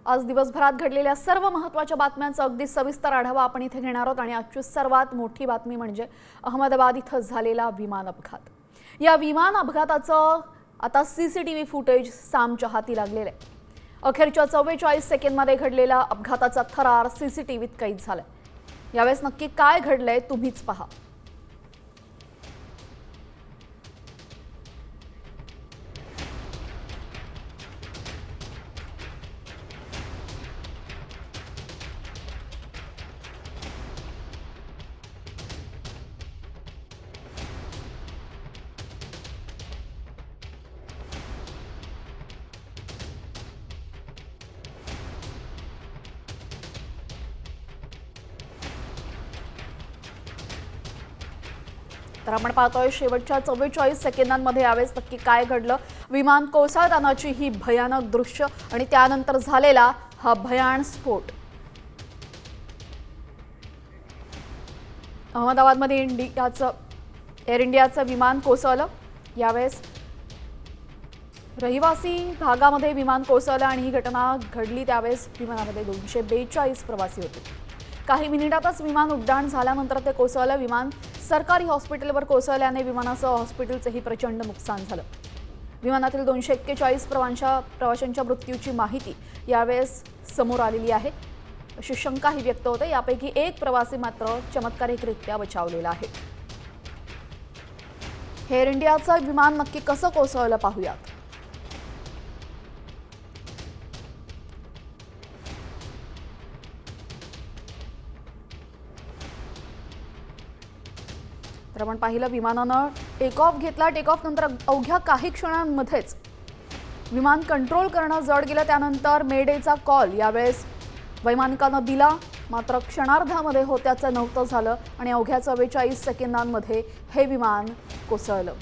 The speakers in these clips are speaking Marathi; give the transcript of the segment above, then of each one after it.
आज दिवसभरात घडलेल्या सर्व महत्त्वाच्या बातम्यांचा अगदी सविस्तर आढावा आपण इथे घेणार आहोत आणि आजची सर्वात मोठी बातमी म्हणजे अहमदाबाद इथं झालेला विमान अपघात। या विमान अपघाताचं आता सीसीटीव्ही फुटेज सामच्या हाती लागलेलं आहे। अखेरच्या 44 सेकंदमध्ये घडलेला अपघाताचा थरार सीसीटीव्हीत कैद झालाय। यावेळेस नक्की काय घडलंय तुम्हीच पहा। तर आपण पाहतोय शेवटच्या 44 सेकंदांमध्ये यावेळेस नक्की काय घडलं। विमान कोसळतानाची ही भयानक दृश्य आणि त्यानंतर झालेला हा भयानक स्फोट। अहमदाबादमध्ये एअर इंडियाचं विमान कोसळलं। यावेळेस रहिवासी भागामध्ये विमान कोसळलं आणि ही घटना घडली त्यावेळेस विमानामध्ये 242 प्रवासी होते। काही मिनिटातच विमान उड्डाण झाल्यानंतर ते कोसळलं। विमान सरकारी हॉस्पिटलवर कोसळल्याने विमानासह हॉस्पिटलचेही प्रचंड नुकसान झालं। विमानातील 241 प्रवाशांच्या मृत्यूची माहिती यावेळेस समोर आलेली आहे। अशी शंकाही व्यक्त होते। यापैकी एक प्रवासी मात्र चमत्कारिकरित्या बचावलेला आहे। एअर इंडियाचं विमान नक्की कसं कोसळलं पाहूयात। तर आपण पाहिलं विमानानं टेक ऑफ घेतला। टेक ऑफ नंतर अवघ्या काही क्षणांमध्येच विमान कंट्रोल करणं जड गेलं। त्यानंतर मेडेचा कॉल यावेळेस वैमानिकानं दिला, मात्र क्षणार्धामध्ये होत्याचं नव्हतं झालं आणि अवघ्या 44 सेकंदांमध्ये हे विमान कोसळलं।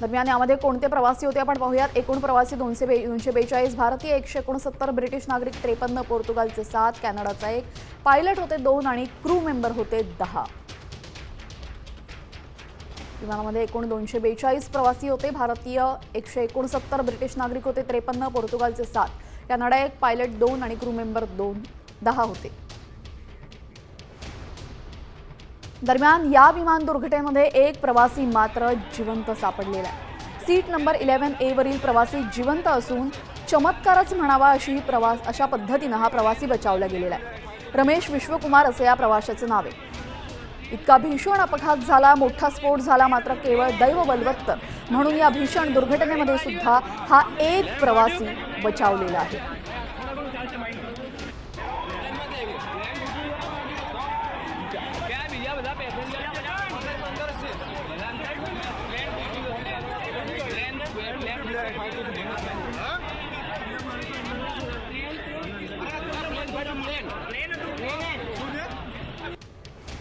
दरम्यान यामध्ये कोणते प्रवासी होते आपण पाहूयात। एकूण प्रवासी 242 भारतीय, 169 ब्रिटिश नागरिक, 53 पोर्तुगालचे 7, कॅनडाचा 1, पायलट होते 2 आणि क्रू मेंबर होते 10। विमानामध्ये एकूण 242 प्रवासी होते। भारतीय 169 ब्रिटिश नागरिक होते, 53 पोर्तुगालचे 7, कॅनडा 1, पायलट 2 आणि क्रू मेंबर 10 होते। दरम्यान या विमान दुर्घटनेमध्ये एक प्रवासी मात्र जिवंत सापडलेला आहे। सीट नंबर 11A वरील प्रवासी जिवंत असून चमत्कारच म्हणावा अशा पद्धतीने हा प्रवासी बचावला गेलेला आहे। रमेश विश्वकुमार असे या प्रवाशाचे नाव आहे। इतका भीषण अपघात झाला, मोठा स्फोट झाला, मात्र केवळ दैव बलवत्तर म्हणून या भीषण दुर्घटनेमध्ये सुद्धा हा एक प्रवासी बचावलेला आहे।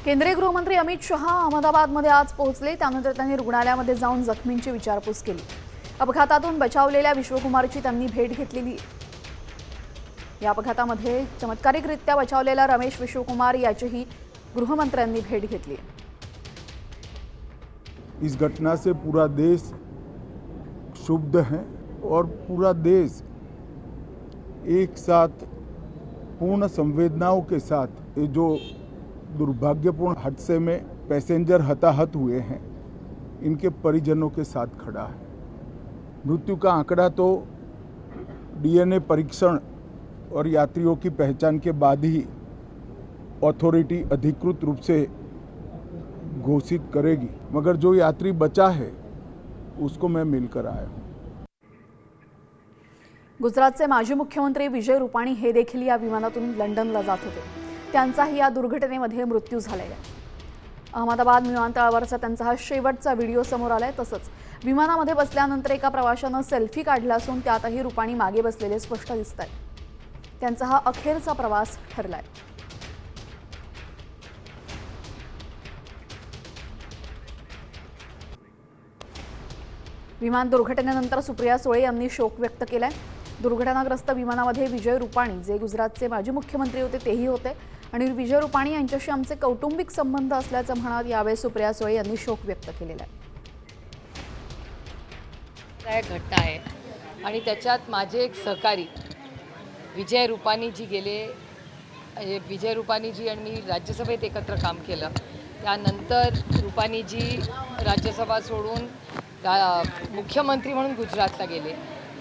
केंद्रीय गृहमंत्री अमित शहा अहमदाबादमध्ये आज पोहोचले। त्यानंतर त्यांनी रुग्णालयामध्ये जाऊन जखमींची विचारपूस केली। अपघातातून बचावलेल्या विश्वकुमारची त्यांनी भेट घेतलेली। या अपघातामध्ये चमत्कारिकरित्या बचावलेला रमेश विश्वकुमार याचीही गृहमंत्र्यांनी भेट घेतली। इस घटना से पूरा देश क्षुब्ध है और पूरा देश एक साथ पूर्ण संवेदनाओं के साथ ये जो दुर्भाग्यपूर्ण हादसे में पैसेंजर हताहत हुए हैं इनके परिजनों के साथ खड़ा है। मृत्यु का आंकड़ा तो डीएनए परीक्षण और यात्रियों की पहचान के बाद ही अथॉरिटी अधिकृत रूप से घोषित करेगी, मगर जो यात्री बचा है उसको मैं मिलकर आया हूँ। गुजरातचे माजी मुख्यमंत्री विजय रूपाणी हे देखील या विमानातून लंडनला जात होते। त्यांचाही या दुर्घटनेमध्ये मृत्यू झालेला आहे। अहमदाबाद विमानतळावरचा त्यांचा हा शेवटचा व्हिडिओ समोर आलाय। तसंच विमानामध्ये बसल्यानंतर एका प्रवाशानं सेल्फी काढला असून त्यातही रूपाणी मागे बसलेले स्पष्ट दिसत आहेत। त्यांचा हा अखेरचा प्रवास ठरलाय। विमान दुर्घटनेनंतर सुप्रिया सुळे यांनी शोक व्यक्त केलाय। दुर्घटनाग्रस्त विमानामध्ये विजय रूपाणी जे गुजरातचे माजी मुख्यमंत्री होते तेही होते आणि विजय रूपाणी यांच्याशी आमचे कौटुंबिक संबंध असल्याचं म्हणत यावेळी सुप्रिया सुळे यांनी शोक व्यक्त केलेला आहे। घटना आहे आणि त्याच्यात माझे एक सहकारी विजय रुपानीजी गेले. विजय रुपानीजी आणि मी राज्यसभेत एकत्र काम केलं. त्यानंतर रुपानीजी राज्यसभा सोडून मुख्यमंत्री म्हणून गुजरातला गेले.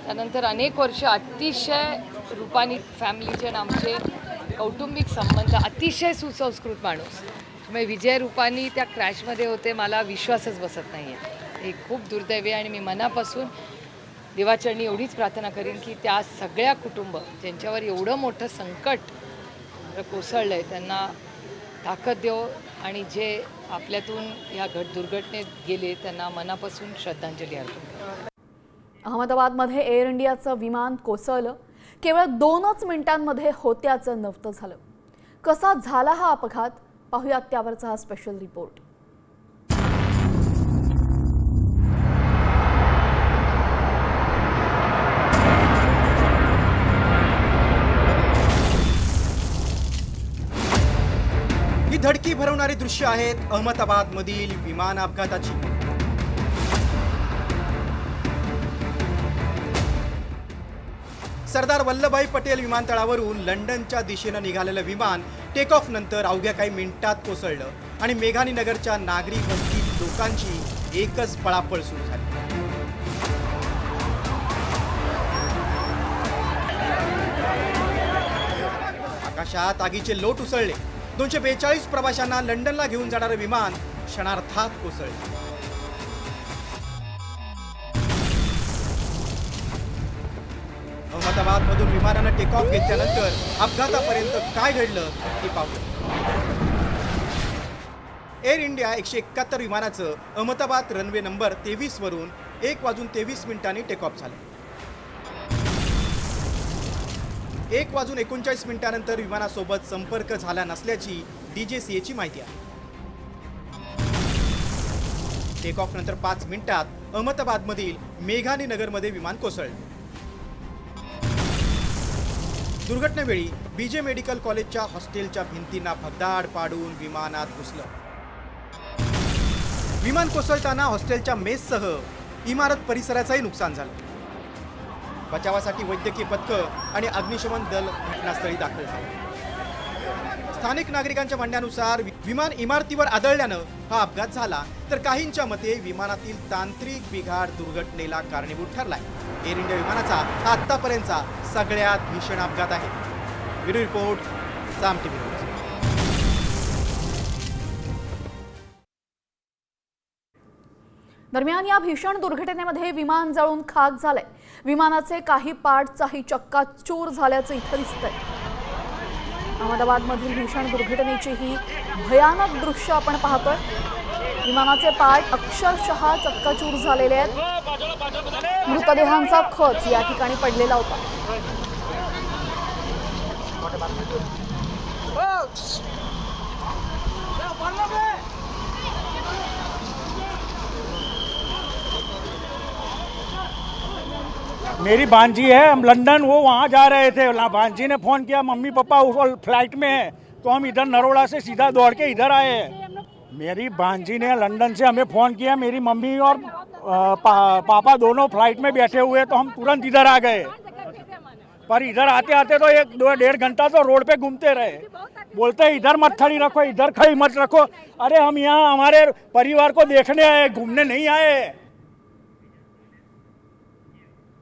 त्यानंतर अनेक वर्ष अतिशय रुपानी फॅमिलीचे आणि आमचे कौटुंबिक संबंध, अतिशय सुसंस्कृत माणूस. त्यामुळे विजय रुपानी त्या क्रॅशमध्ये होते, मला विश्वासच बसत नाही आहे. हे खूप दुर्दैवी आहे आणि मी मनापासून देवाचरणी एवढीच प्रार्थना करीन की त्या सगळ्या कुटुंब ज्यांच्यावर एवढं मोठं संकट कोसळलं आहे त्यांना ताकद देव आणि जे आपल्यातून या दुर्घटनेत गेले त्यांना मनापासून श्रद्धांजली अर्पण करा. अहमदाबादमध्ये एअर इंडियाचं विमान कोसळलं. केवळ 2च मिनिटांमध्ये होत्याचं नव्हतं झालं. कसा झाला हा अपघात पाहूयात, त्यावरचा हा स्पेशल रिपोर्ट. ही धडकी भरवणारी दृश्य आहेत अहमदाबादमधील विमान अपघाताची. सरदार वल्लभभाई पटेल विमानतळावरून लंडनच्या दिशेनं निघालेलं विमान टेक ऑफ नंतर अवघ्या काही मिनिटात कोसळलं आणि मेघानी नगरच्या नागरी वस्तीत लोकांची एकच पळापळ सुरू झाली. आकाशात आगीचे लोट उसळले. 242 प्रवाशांना लंडनला घेऊन जाणारं विमान क्षणार्धात कोसळलं. अहमदाबादमधून विमानानं टेक ऑफ घेतल्यानंतर अपघातापर्यंत काय घडलं ते पाहू. एअर इंडिया 171 विमानाचं अहमदाबाद रनवे नंबर 23 वरून 1:23 टेक ऑफ झालं. 1:39 विमानासोबत संपर्क झाला नसल्याची DGCAची माहिती आहे. टेक ऑफ नंतर 5 मिनिटात अहमदाबादमधील मेघानी नगरमध्ये विमान कोसळलं. दुर्घटनेवेळी BJ मेडिकल कॉलेजच्या हॉस्टेलच्या भिंतींना भगदाड पाडून विमानात घुसलं. विमान कोसळताना हॉस्टेलच्या मेससह इमारत परिसराचंही नुकसान झालं. बचावासाठी वैद्यकीय पथकं आणि अग्निशमन दल घटनास्थळी दाखल झाले. स्थानिक नागरिकांच्या म्हणण्यानुसार विमान इमारतीवर आदळल्यानं हा अपघात झाला, तर काहींच्या मते विमानातील तांत्रिक बिघाड दुर्घटनेला कारणीभूत ठरलाय. एअर इंडिया विमानाचा हा आतापर्यंतचा सगळ्यात भीषण अपघात आहे. ब्युरो रिपोर्ट, साम TV न्यूज. दरम्यान या भीषण दुर्घटनेमध्ये विमान जळून खाक झालंय. विमानाचे काही पार्टचाही चक्काचूर झाल्याचं इथं दिसतंय. अहमदाबादमधील भीषण दुर्घटनेची ही भयानक दृश्य आपण पाहतोय. विमानाचे पार्ट अक्षरशः चक्काचूर झालेले आहेत. मृतदेहांचा खच या ठिकाणी पडलेला होता. मेरी भांजी है, हम लंदन वो वहाँ जा रहे थे. भांजी ने फ़ोन किया मम्मी पापा उस फ्लाइट में है, तो हम इधर नरोड़ा से सीधा दौड़ के इधर आए हैं. मेरी भांजी ने लंदन से हमें फ़ोन किया. मेरी मम्मी और पापा दोनों फ्लाइट में बैठे हुए, तो हम तुरंत इधर आ गए. पर इधर आते आते तो 1-1.5 घंटा तो रोड पे घूमते रहे. बोलते हैं इधर मत खड़ी रखो, इधर खड़ी मत रखो. अरे हम यहाँ हमारे परिवार को देखने आए, घूमने नहीं आए.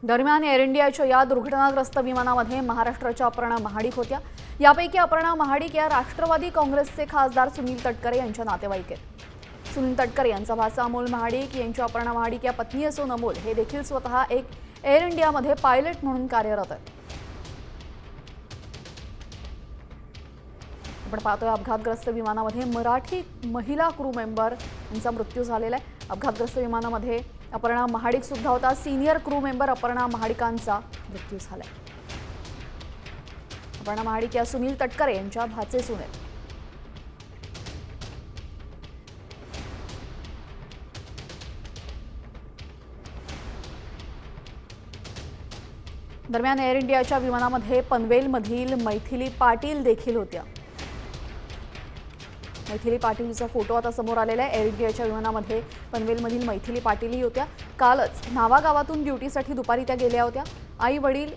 दरम्यान एअर इंडियाच्या या दुर्घटनाग्रस्त विमानामध्ये महाराष्ट्राच्या अपर्णा महाडिक होत्या. यापैकी अपर्णा महाडिक या राष्ट्रवादी काँग्रेसचे खासदार सुनील तटकरे यांच्या नातेवाईक आहेत. सुनील तटकरे यांचा भाचा अमोल महाडिक यांची अपर्णा महाडिक या पत्नी असून अमोल हे देखील स्वतः एक एअर इंडियामध्ये पायलट म्हणून कार्यरत आहेत. आपण पाहतोय अपघातग्रस्त विमानामध्ये मराठी महिला क्रू मेंबर यांचा मृत्यू झालेला आहे. अपघातग्रस्त विमानामध्ये अपर्णा महाडिक सुद्धा होता. सिनियर क्रू मेंबर अपर्णा महाडिकांचा मृत्यू झालाय. अपर्णा महाडिक या सुनील तटकरे यांच्या भाचे सून आहेत. दरम्यान एअर इंडियाच्या विमानामध्ये पनवेलमधील मैथिली पाटील देखील होत्या. मैथिली पाटीलचा फोटो आता समोर आलेला आहे। एअर इंडियाच्या विमानामध्ये पनवेलमधील मैथिली पाटीलही होत्या। कालच नावागावातून ड्युटीसाठी दुपारी त्या गेल्या होत्या। आई वडील,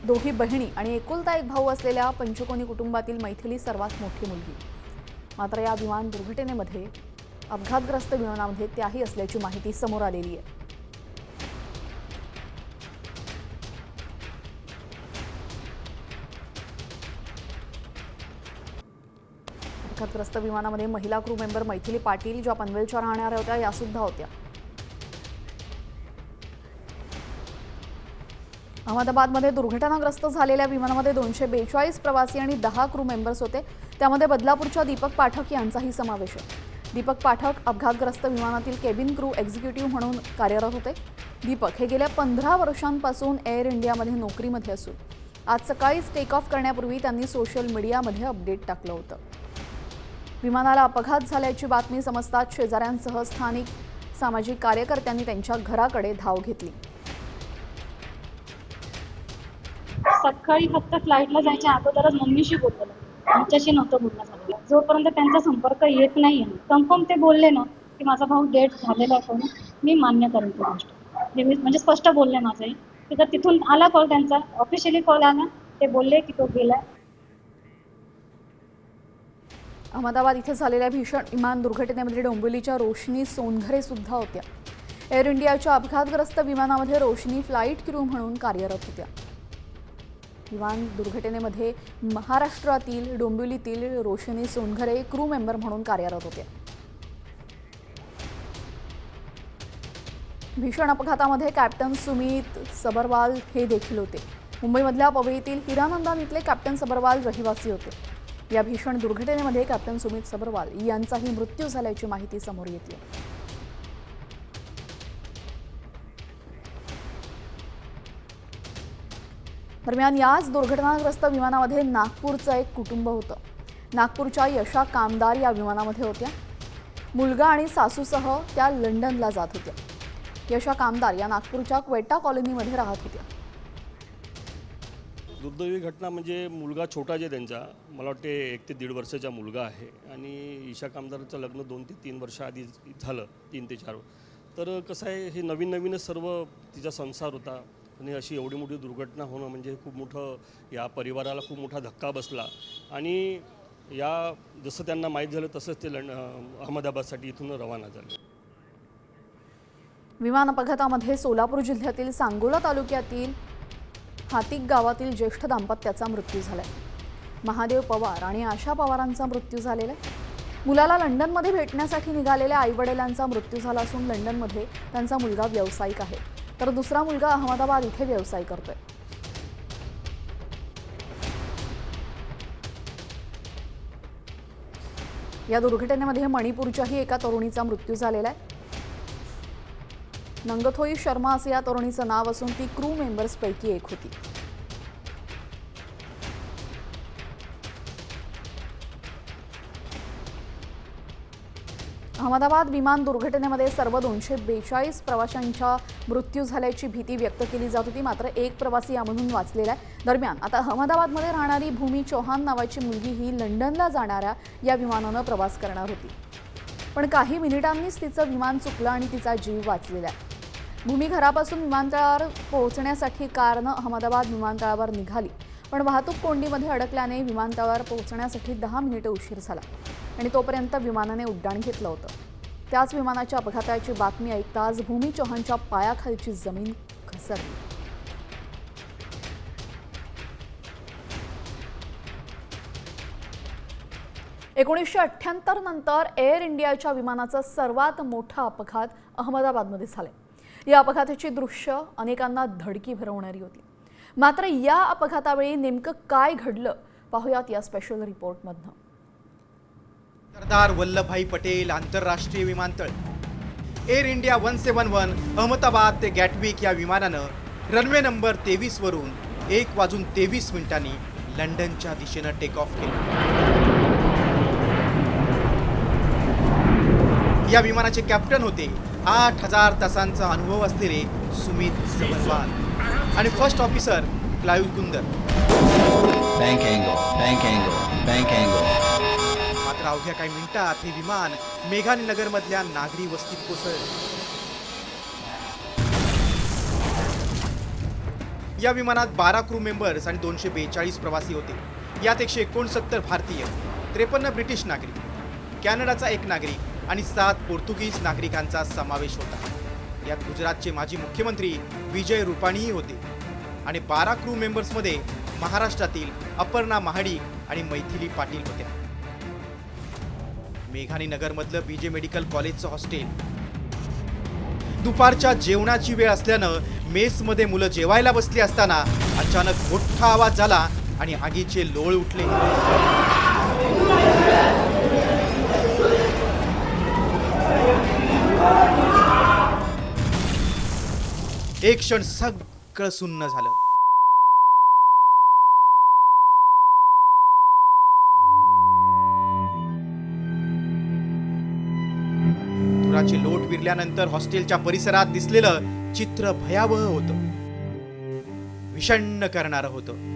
दोघी बहिणी आणि एकुलता एक भाऊ असलेल्या पंचकोनी कुटुंबातील मैथिली सर्वात मोठी मुलगी। मात्र या विमान दुर्घटनेमध्ये अपघातग्रस्त विमानामध्ये त्याही असल्याची माहिती समोर आलेली आहे। अपघातग्रस्त विमानामध्ये महिला क्रू मेंबर मैथिली पाटील, ज्या पनवेलच्या राहणाऱ्या होत्या, या सुद्धा होत्या। अहमदाबादमध्ये दुर्घटनाग्रस्त झालेल्या विमानामध्ये 242 प्रवासी आणि 10 क्रू मेंबर्स होते। त्यामध्ये बदलापूरच्या दीपक पाठक यांचाही समावेश आहे। दीपक पाठक अपघातग्रस्त विमानातील केबिन क्रू एक्झिक्युटिव्ह म्हणून कार्यरत होते। दीपक हे गेल्या 15 वर्षांपासून एअर इंडियामध्ये नोकरीमध्ये असून आज सकाळीच टेक ऑफ करण्यापूर्वी त्यांनी सोशल मीडियामध्ये अपडेट टाकलं होतं। विमानाला अपघात झाल्याची बातमी समजताच शेजाऱ्यांसह स्थानिक सामाजिक कार्यकर्त्यांनी त्यांच्या घराकडे धाव घेतली। सकाळी फक्त फ्लाईटला जायच्या अगोदरच मम्मीशी बोललेलं, आमच्याशी नव्हतं बोलणं झालं। जोपर्यंत त्यांचा संपर्क येत नाहीये कन्फर्म ते बोलले ना की माझा भाऊ डेट झालेला आहे, म्हणून मी मान्य करेन ती गोष्ट। हे मी म्हणजे स्पष्ट बोलले माझंही की जर तिथून आला कॉल, त्यांचा ऑफिशियली कॉल आला, ते बोलले की तो गेला। अहमदाबाद इथे झालेल्या भीषण विमान दुर्घटनेमध्ये डोंबिवलीच्या रोशनी सोनघरे सुद्धा होत्या। एअर इंडियाच्या अपघातग्रस्त विमानामध्ये रोशनी फ्लाईट क्रू म्हणून कार्यरत होत्या। विमान दुर्घटनेमध्ये महाराष्ट्रातील डोंबिवलीतील रोशनी सोनघरे क्रू मेंबर म्हणून कार्यरत होत्या। भीषण अपघातामध्ये कॅप्टन सुमित सबरवाल हे देखील होते। मुंबईमधल्या पवईतील हिरानंदान इथले कॅप्टन सबरवाल रहिवासी होते। या भीषण दुर्घटनेमध्ये कॅप्टन सुमित सबरवाल यांचाही मृत्यू झाल्याची माहिती समोर येते। दरम्यान याच दुर्घटनाग्रस्त विमानामध्ये नागपूरचं एक कुटुंब होतं। नागपूरच्या यशा कामदार या विमानामध्ये होत्या। मुलगा आणि सासूसह त्या लंडनला जात होत्या। यशा कामदार या नागपूरच्या क्वेटा कॉलनीमध्ये राहत होत्या। दुर्दैवी घटना म्हणजे मुलगा छोटा जे त्यांचा, मला वाटते 1 ते 1.5 वर्षाचा मुलगा आहे आणि ईशा कामदारचं लग्न 2 ते 3 वर्ष आधी झालं, 3 ते 4। तर कसं आहे, हे नवीनच सर्व तिचा संसार होता आणि अशी एवढी मोठी दुर्घटना होणं म्हणजे खूप मोठं, या परिवाराला खूप मोठा धक्का बसला। आणि या जसं त्यांना माहीत झालं तसंच ते अहमदाबादसाठी इथून रवाना झाले। विमान अपघातामध्ये सोलापूर जिल्ह्यातील सांगोला तालुक्यातील हातिक गावातील ज्येष्ठ दाम्पत्याचा मृत्यू झालाय। महादेव पवार आणि आशा पवारांचा मृत्यू झालेला आहे। मुलाला लंडनमध्ये भेटण्यासाठी निघालेल्या आईवडिलांचा मृत्यू झाला असून लंडनमध्ये त्यांचा मुलगा व्यावसायिक आहे, तर दुसरा मुलगा अहमदाबाद इथे व्यवसाय करतोय। या दुर्घटनेमध्ये मणिपूरच्याही एका तरुणीचा मृत्यू झालेला आहे। नंगथोई शर्मा असे या तरुणीचं नाव असून ती क्रू मेंबर्स पैकी एक होती। अहमदाबाद विमान दुर्घटनेमध्ये सर्व 242 प्रवाशांच्या मृत्यू झाल्याची भीती व्यक्त केली जात होती, मात्र एक प्रवासी यामधून वाचलेला आहे। दरम्यान आता अहमदाबादमध्ये राहणारी भूमी चौहान नावाची मुलगी ही लंडनला जाणाऱ्या या विमानानं प्रवास करणार होती, पण काही मिनिटांनीच तिचं विमान चुकलं आणि तिचा जीव वाचलेला आहे। भूमी घरापासून विमानतळावर पोहोचण्यासाठी कारनं अहमदाबाद विमानतळावर निघाली, पण वाहतूक कोंडीमध्ये अडकल्याने विमानतळावर पोहोचण्यासाठी 10 मिनिटं उशीर झाला आणि तोपर्यंत विमानाने उड्डाण घेतलं होतं। त्याच विमानाच्या अपघाताची बातमी ऐकताच भूमी चौहानच्या पायाखालची जमीन घसरली। $1978 नंतर एअर इंडियाच्या विमानाचा सर्वात मोठा अपघात अहमदाबादमध्ये झालाय। या अपघाताची दृश्य अनेकांना धडकी भरवणारी होती। मात्र या अपघातावेळी नेमकं काय घडलं पाहूयात या स्पेशल रिपोर्टमधनं। सरदार वल्लभभाई पटेल आंतरराष्ट्रीय विमानतळ, एअर इंडिया 171 अहमदाबाद ते गॅटविक या विमानानं रनवे नंबर 23 वरून 1:23 लंडनच्या दिशेनं टेक ऑफ केलं। या विमानाचे कॅप्टन होते 8000 तासांचा अनुभव असलेले सुमित सबरवाल आणि first officer Clive Kunder. Bank angle, bank angle, bank angle. मात्र मात्र अवघ्या काही मिनिटात हे विमान मेघानी नगरमधल्या नागरी वस्तीत कोसळलं. या विमानात 12 क्रू मेंबर्स आणि 242 प्रवासी होते. यात 169 भारतीय, 53 ब्रिटिश नागरिक, कॅनडाचा 1 नागरिक आणि 7 पोर्तुगीज नागरिकांचा समावेश होता. यात गुजरातचे माजी मुख्यमंत्री विजय रुपाणीही होते आणि 12 क्रू मेंबर्समध्ये महाराष्ट्रातील अपर्णा महाडिक आणि मैथिली पाटील होत्या. मेघानी नगरमधलं बीजे मेडिकल कॉलेजचं हॉस्टेल. दुपारच्या जेवणाची वेळ असल्यानं मेसमध्ये मुलं जेवायला बसली असताना अचानक मोठा आवाज झाला आणि आगीचे लोळ उठले. एक क्षण सगळं सुन्न झालं. धुराची लोट विरल्यानंतर हॉस्टेलच्या परिसरात दिसलेलं चित्र भयावह होतं, विषण्ण करणारं होतं.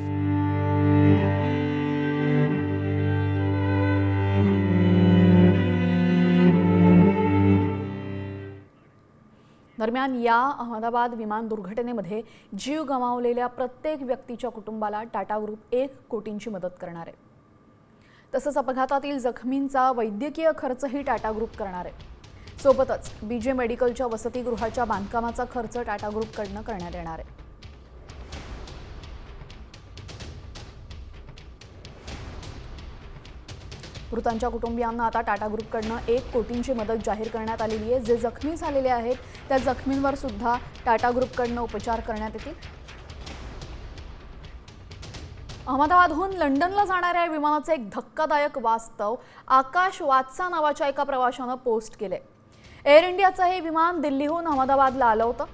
दरम्यान या अहमदाबाद विमान दुर्घटनेमध्ये जीव गमावलेल्या प्रत्येक व्यक्तीच्या कुटुंबाला टाटा ग्रुप 1 कोटींची मदत करणार आहे. तसंच अपघातातील जखमींचा वैद्यकीय खर्चही टाटा ग्रुप करणार आहे. सोबतच बीजे मेडिकलच्या वसतिगृहाच्या बांधकामाचा खर्च टाटा ग्रुपकडनं करण्यात येणार आहे. मृतांच्या कुटुंबियांना आता टाटा ग्रुपकडनं 1 कोटींची मदत जाहीर करण्यात आलेली आहे. जे जखमी झालेले आहेत त्या जखमींवर सुद्धा टाटा ग्रुपकडनं उपचार करण्यात येतील. अहमदाबादहून लंडनला जाणाऱ्या विमानाचे एक धक्कादायक वास्तव आकाश वात्सा नावाच्या एका प्रवाशानं पोस्ट केले. एअर इंडियाचं हे विमान दिल्लीहून अहमदाबादला आलं होतं.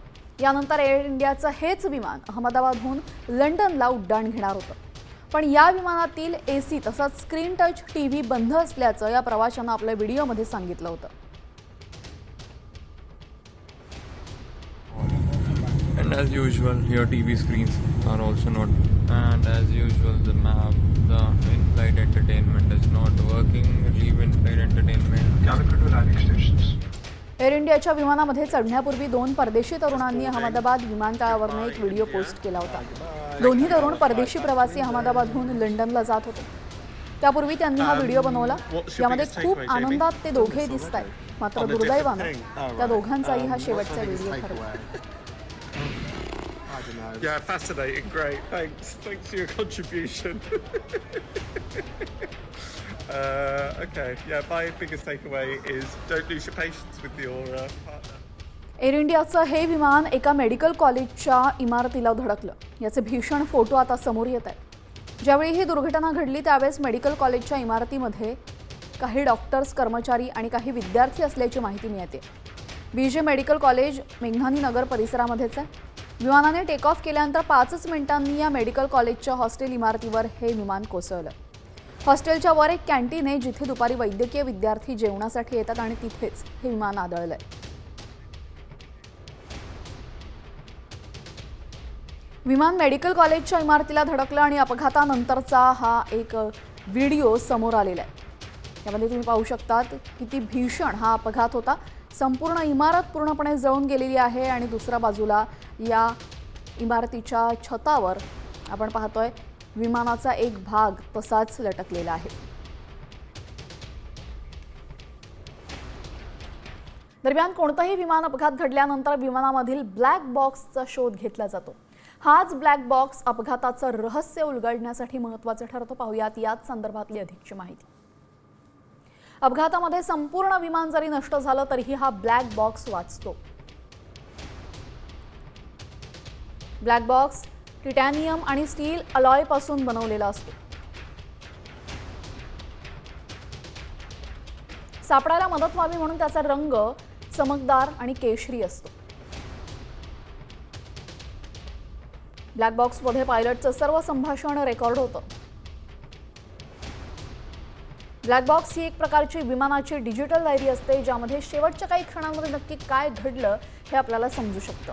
यानंतर एअर इंडियाचं हेच विमान अहमदाबादहून लंडनला उड्डाण घेणार होतं. पण या विमानातील AC तसंच स्क्रीन टच TV बंद असल्याचं या प्रवाशानं आपल्या व्हिडिओमध्ये सांगितलं होतं. And as usual, your TV screens are also not. And as usual, the in-flight entertainment is not working. Leave in-flight entertainment. Air इंडियाच्या विमानामध्ये चढण्यापूर्वी 2 परदेशी तरुणांनी अहमदाबाद विमानतळावरून एक व्हिडिओ पोस्ट केला होता. दोन्ही तरुण परदेशी प्रवासी अहमदाबादहून लंडनला जात होते. त्यापूर्वी त्यांनी हा व्हिडिओ बनवला. यामध्ये खूप आनंदात ते दोघे दिसत आहेत. मात्र दुर्दैवानं त्या दोघांचाही हा शेवटचा व्हिडिओ ठरला. Yeah, fascinating, great, thanks for your contribution. Okay, yeah, my biggest takeaway is don't lose your patience with your partner. Air इंडियाचं हे विमान एका मेडिकल कॉलेजच्या इमारतीला धडकलं. याचे भीषण फोटो आता समोर येत आहेत. ज्यावेळी ही दुर्घटना घडली त्यावेळेस मेडिकल कॉलेजच्या इमारतीमध्ये काही डॉक्टर्स, कर्मचारी आणि काही विद्यार्थी असल्याची माहिती मिळते. बीजे मेडिकल कॉलेज मेघानी नगर परिसरामध्येच आहे. विमानाने टेक ऑफ केल्यानंतर 5च मिनिटांनी या मेडिकल कॉलेजच्या हॉस्टेल इमारतीवर हे विमान कोसळलं. हॉस्टेलच्या वर एक कॅन्टीन आहे जिथे दुपारी वैद्यकीय विद्यार्थी जेवणासाठी येतात आणि तिथेच हे विमान आदळलंय. विमान मेडिकल कॉलेजच्या इमारतीला धडकलं आणि अपघातानंतरचा हा एक व्हिडिओ समोर आलेला आहे. यामध्ये तुम्ही पाहू शकतात किती भीषण हा अपघात होता. संपूर्ण इमारत पूर्णपणे जळून गेलेली आहे आणि दुसऱ्या बाजूला या इमारतीच्या छतावर आपण पाहतोय विमानाचा एक भाग तसाच लटकलेला आहे. दरम्यान कोणताही विमान अपघात घडल्यानंतर विमानामधील ब्लॅक बॉक्सचा शोध घेतला जातो. हाच ब्लॅक बॉक्स अपघाताचं रहस्य उलगडण्यासाठी महत्त्वाचं ठरतो. पाहूयात याच संदर्भातली अधिकची माहिती. अपघातामध्ये संपूर्ण विमान जरी नष्ट झालं तरीही हा ब्लॅक बॉक्स वाचतो. ब्लॅक बॉक्स टायटॅनियम आणि स्टील अलॉय पासून बनवलेला असतो. सापडायला मदत व्हावी म्हणून त्याचा रंग चमकदार आणि केशरी असतो. ब्लॅक बॉक्समध्ये पायलटचं सर्व संभाषण रेकॉर्ड होतं. ब्लॅक बॉक्स ही एक प्रकारची विमानाची डिजिटल डायरी असते ज्यामध्ये शेवटच्या काही क्षणांमध्ये नक्की काय घडलं हे आपल्याला समजू शकतं.